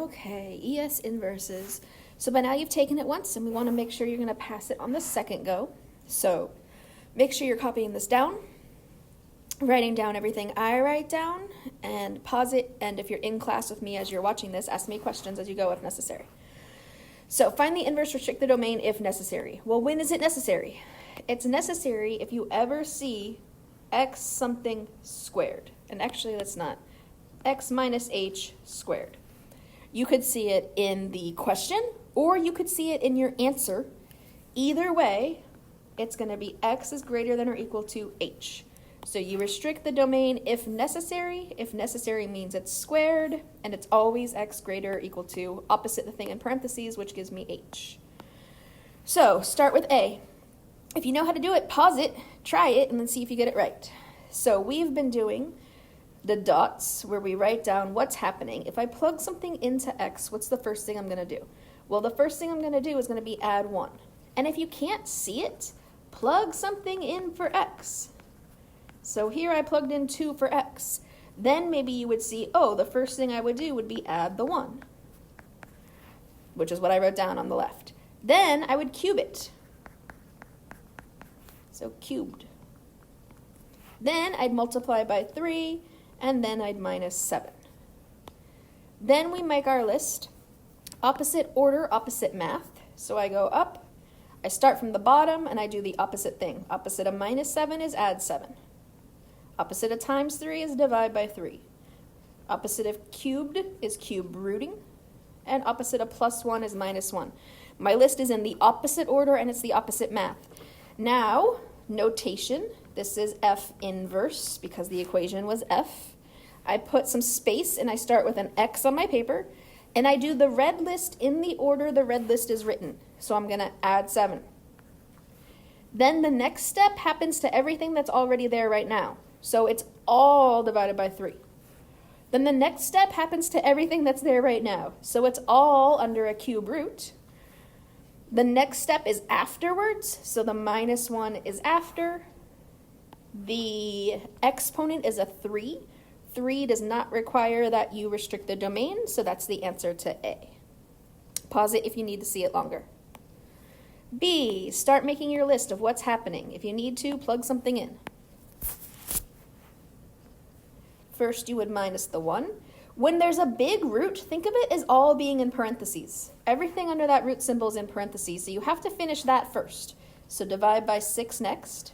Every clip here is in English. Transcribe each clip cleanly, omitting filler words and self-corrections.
Okay, ES inverses. So by now you've taken it once, and we want to make sure you're going to pass it on the second go. So make sure you're copying this down, writing down everything I write down, and pause it. And if you're in class with me as you're watching this, ask me questions as you go if necessary. So find the inverse, restrict the domain if necessary. Well, when is it necessary? It's necessary if you ever see x something squared. And actually, that's not. X minus h squared. You could see it in the question, or you could see it in your answer. Either way, it's going to be x is greater than or equal to h. So you restrict the domain if necessary. If necessary means it's squared, and it's always x greater or equal to opposite the thing in parentheses, which gives me h. So start with A. If you know how to do it, pause it, try it, and then see if you get it right. So we've been doing the dots where we write down what's happening. If I plug something into x, what's the first thing I'm going to do? Well, the first thing I'm going to do is going to be add 1. And if you can't see it, plug something in for x. So here I plugged in 2 for x. Then maybe you would see, oh, the first thing I would do would be add the 1, which is what I wrote down on the left. Then I would cube it. So cubed. Then I'd multiply by 3, and then I'd minus 7. Then we make our list. Opposite order, opposite math. So I go up, I start from the bottom, and I do the opposite thing. Opposite of minus 7 is add 7. Opposite of times 3 is divide by 3. Opposite of cubed is cube rooting. And opposite of plus 1 is minus 1. My list is in the opposite order, and it's the opposite math. Now, notation. This is F inverse because the equation was F. I put some space and I start with an X on my paper, and I do the red list in the order the red list is written. So I'm going to add 7. Then the next step happens to everything that's already there right now. So it's all divided by 3. Then the next step happens to everything that's there right now. So it's all under a cube root. The next step is afterwards. So the minus 1 is after. The exponent is a 3. 3 does not require that you restrict the domain, so that's the answer to A. Pause it if you need to see it longer. B, start making your list of what's happening. If you need to, plug something in. First, you would minus the 1. When there's a big root, think of it as all being in parentheses. Everything under that root symbol is in parentheses, so you have to finish that first. So divide by 6 next.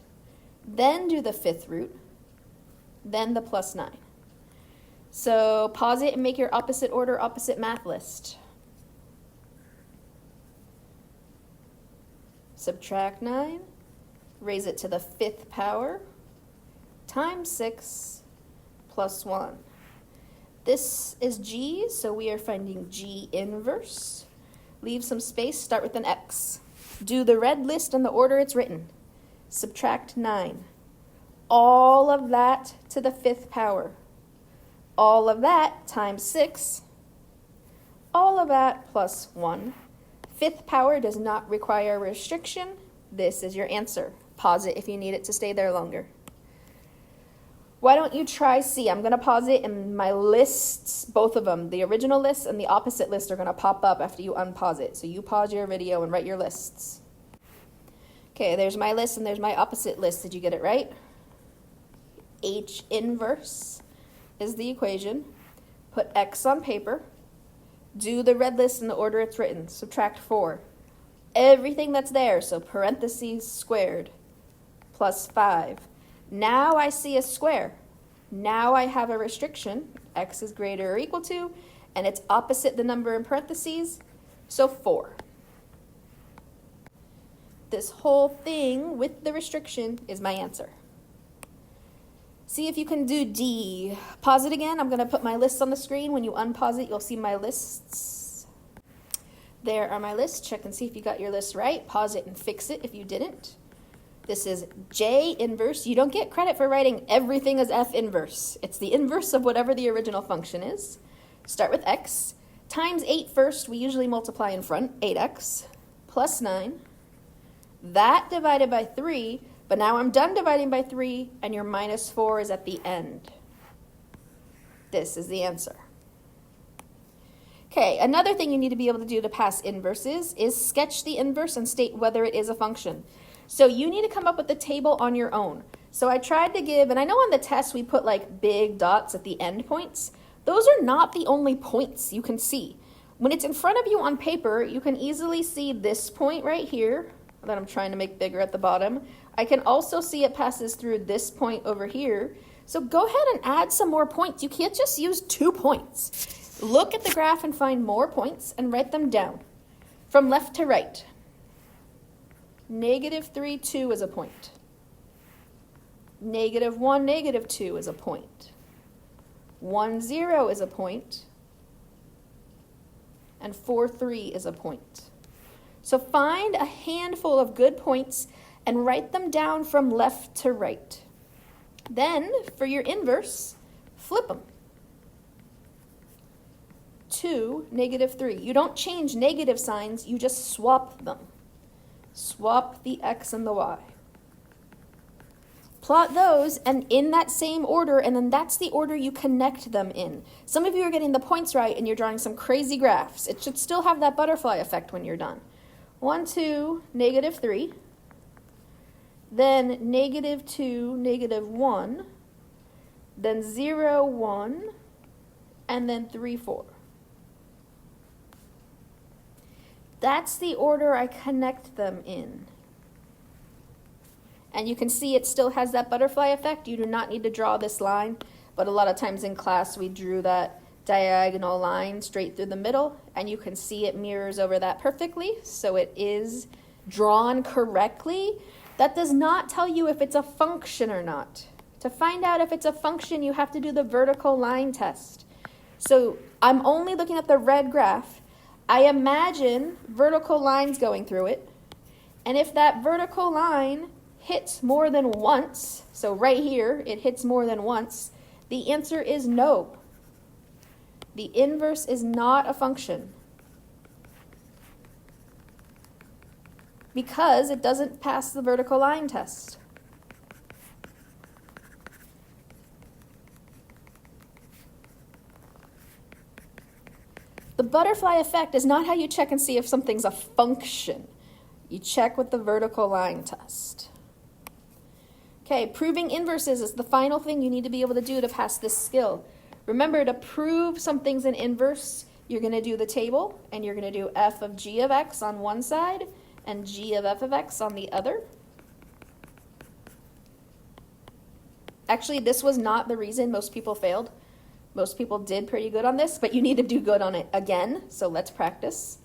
Then do the 5th root, then the plus 9. So pause it and make your opposite order, opposite math list. Subtract 9, raise it to the 5th power, times 6, plus 1. This is G, so we are finding G inverse. Leave some space, start with an X. Do the red list in the order it's written. Subtract 9. All of that to the 5th power. All of that times 6. All of that plus 1. 5th power does not require restriction. This is your answer. Pause it if you need it to stay there longer. Why don't you try C? I'm going to pause it, and my lists, both of them, the original list and the opposite list, are going to pop up after you unpause it. So you pause your video and write your lists. Okay, there's my list and there's my opposite list. Did you get it right? H inverse is the equation. Put X on paper. Do the red list in the order it's written. Subtract 4. Everything that's there, so parentheses squared, plus 5. Now I see a square. Now I have a restriction. X is greater or equal to, and it's opposite the number in parentheses, so 4. This whole thing with the restriction is my answer. See if you can do D. Pause it again. I'm going to put my lists on the screen. When you unpause it, you'll see my lists. There are my lists. Check and see if you got your list right. Pause it and fix it if you didn't. This is J inverse. You don't get credit for writing everything as F inverse. It's the inverse of whatever the original function is. Start with X. Times 8 first. We usually multiply in front. 8x plus 9. That divided by 3, but now I'm done dividing by 3, and your minus 4 is at the end. This is the answer. Okay, another thing you need to be able to do to pass inverses is sketch the inverse and state whether it is a function. So you need to come up with the table on your own. So I tried to give, and I know on the test we put like big dots at the end points. Those are not the only points you can see. When it's in front of you on paper, you can easily see this point right here that I'm trying to make bigger at the bottom. I can also see it passes through this point over here. So go ahead and add some more points. You can't just use 2 points. Look at the graph and find more points and write them down. From left to right. -3, 2 is a point. -1, -2 is a point. 1, 0 is a point. And 4, 3 is a point. So find a handful of good points and write them down from left to right. Then, for your inverse, flip them. 2, -3. You don't change negative signs, you just swap them. Swap the x and the y. Plot those and in that same order, and then that's the order you connect them in. Some of you are getting the points right and you're drawing some crazy graphs. It should still have that butterfly effect when you're done. 1, 2, -3. Then -2, -1. Then 0, 1. And then 3, 4. That's the order I connect them in. And you can see it still has that butterfly effect. You do not need to draw this line, but a lot of times in class we drew that diagonal line straight through the middle, and you can see it mirrors over that perfectly, so it is drawn correctly. That does not tell you if it's a function or not. To find out if it's a function, you have to do the vertical line test. So I'm only looking at the red graph. I imagine vertical lines going through it, and if that vertical line hits more than once, so right here it hits more than once, the answer is no. The inverse is not a function because it doesn't pass the vertical line test. The butterfly effect is not how you check and see if something's a function. You check with the vertical line test. Okay, proving inverses is the final thing you need to be able to do to pass this skill. Remember, to prove something's an inverse, you're going to do the table, and you're going to do f of g of x on one side and g of f of x on the other. Actually, this was not the reason most people failed. Most people did pretty good on this, but you need to do good on it again, so let's practice.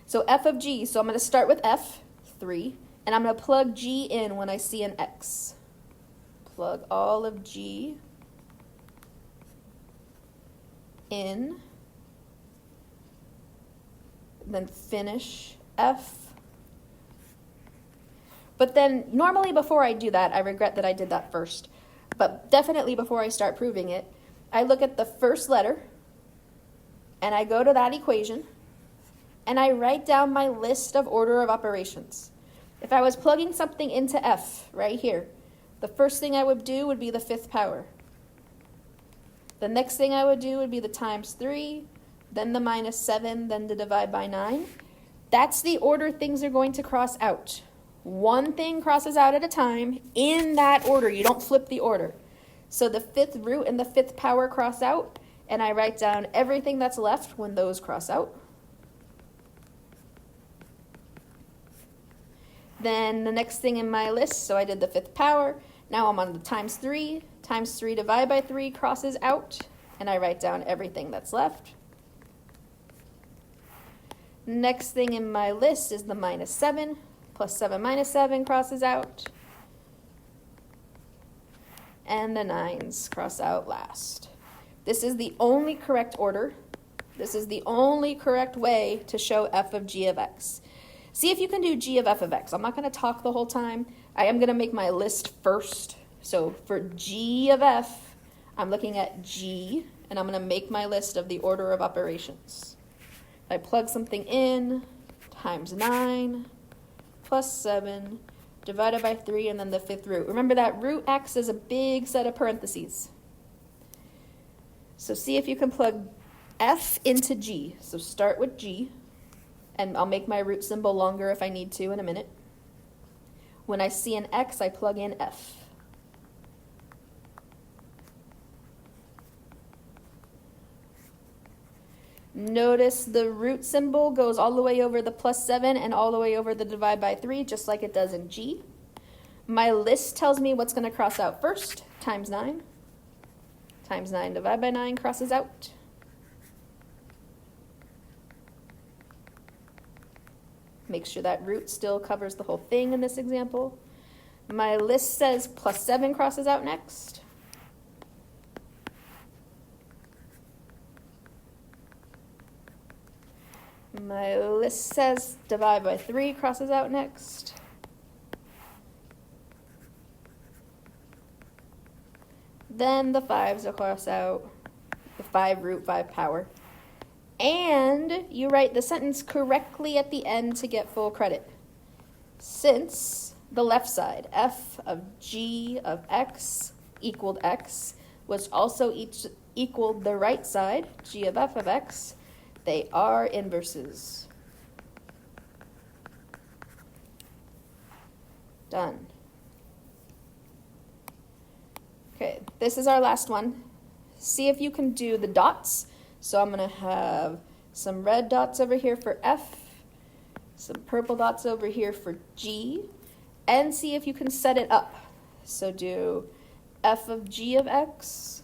So f of g, so I'm going to start with f, 3, and I'm going to plug g in when I see an x. Plug all of g in, then finish f. But then normally before I do that, I regret that I did that first, but definitely before I start proving it, I look at the first letter and I go to that equation and I write down my list of order of operations. If I was plugging something into f right here, the first thing I would do would be the 5th power. The next thing I would do would be the times 3, then the minus 7, then the divide by 9. That's the order things are going to cross out. One thing crosses out at a time in that order. You don't flip the order. So the 5th root and the 5th power cross out, and I write down everything that's left when those cross out. Then the next thing in my list, so I did the 5th power. Now I'm on the times 3. Times 3 divided by 3 crosses out, and I write down everything that's left. Next thing in my list is the minus 7. Plus 7 minus 7 crosses out. And the 9s cross out last. This is the only correct order. This is the only correct way to show f of g of x. See if you can do g of f of x. I'm not going to talk the whole time. I am going to make my list first. So for g of f, I'm looking at g, and I'm going to make my list of the order of operations. I plug something in, times 9, plus 7, divided by 3, and then the 5th root. Remember that root x is a big set of parentheses. So see if you can plug F into G. So start with G, and I'll make my root symbol longer if I need to in a minute. When I see an X, I plug in F. Notice the root symbol goes all the way over the +7 and all the way over the divide by 3, just like it does in G. My list tells me what's going to cross out first, times 9. Times 9 divided by 9 crosses out. Make sure that root still covers the whole thing in this example. My list says +7 crosses out next. My list says divide by 3 crosses out next. Then the 5s will cross out, the 5 root 5 power. And you write the sentence correctly at the end to get full credit. Since the left side, f of g of x equaled x, which also equaled the right side, g of f of x, they are inverses. Done. Okay, this is our last one. See if you can do the dots. So I'm going to have some red dots over here for F, some purple dots over here for G, and see if you can set it up. So do F of G of X,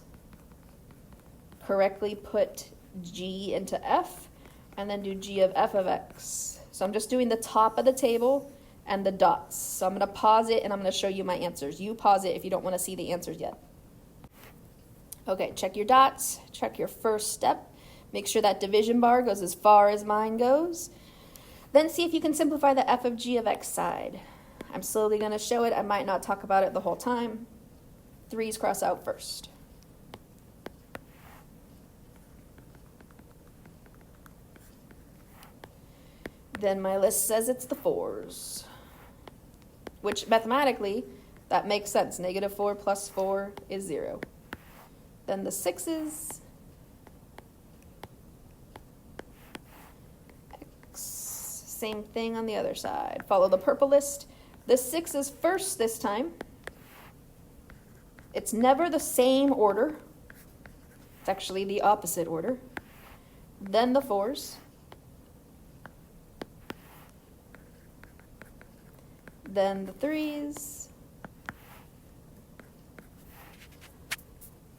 correctly put G into F, and then do G of F of X. So I'm just doing the top of the table and the dots. So I'm going to pause it and I'm going to show you my answers. You pause it if you don't want to see the answers yet. Okay, check your dots, check your first step. Make sure that division bar goes as far as mine goes. Then see if you can simplify the f of g of x side. I'm slowly going to show it. I might not talk about it the whole time. 3's cross out first. Then my list says it's the 4s, which mathematically, that makes sense. -4 plus 4 is 0. Then the 6s, same thing on the other side. Follow the purple list. The 6 is first this time. It's never the same order. It's actually the opposite order. Then the 4s. Then the 3s.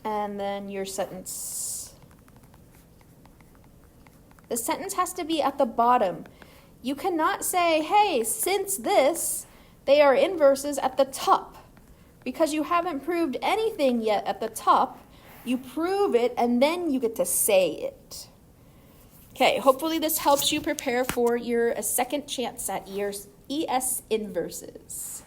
And then your sentence. The sentence has to be at the bottom. You cannot say, hey, since this, they are inverses at the top, because you haven't proved anything yet at the top. You prove it, and then you get to say it. Okay, hopefully this helps you prepare for your second chance at ES inverses.